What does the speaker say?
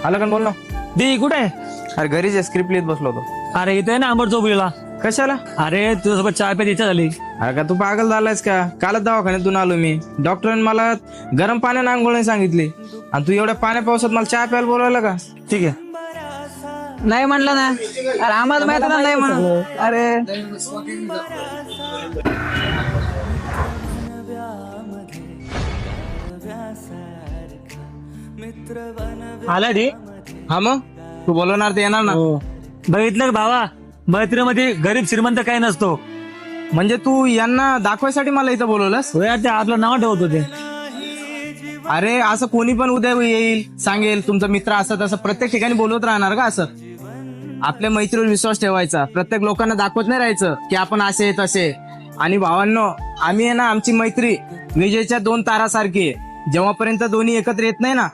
आलं का बोल ना. दी कुठे आहे? अरे घरीच स्क्रिप्ट लिहित बसलो होतो. अरे इथे ना अंबर चौकलीला. कशाला? अरे तुझ्यासोबत चहा प्यायची इच्छा झाली. अरे का तू पागल झालायस का? कालच दवाखान्यातून आलो मी. डॉक्टरांनी मला गरम पाण्याने आंघोळ नाही सांगितली आणि तू एवढ्या पाण्या पावसात मला चहा प्यायला बोलवलं का? ठीक आहे. नाही म्हणलं ना. अरे आम्हाला माहित नाही म्हणून. अरे आला दी. हा मग तू बोलवणार ते येणार ना. बघितलं का भावा, मैत्रीमध्ये गरीब श्रीमंत काही नसतो. म्हणजे तू यांना दाखवायसाठी मला इथं बोलवलंस? हो यार, ते आपलं नाव ठेवत होते. अरे असं कोणी पण उद्या येईल सांगेल तुमचा मित्र असं तसं प्रत्येक ठिकाणी बोलवत राहणार का? असं आपल्या मैत्रीवर विश्वास ठेवायचा. प्रत्येक लोकांना दाखवत नाही राहायचं की आपण असे तसे. आणि भावांनो, आम्ही आहे ना, आमची मैत्री विजेच्या 2 तारासारखी आहे. जेव्हापर्यंत दोन्ही एकत्र येत नाही ना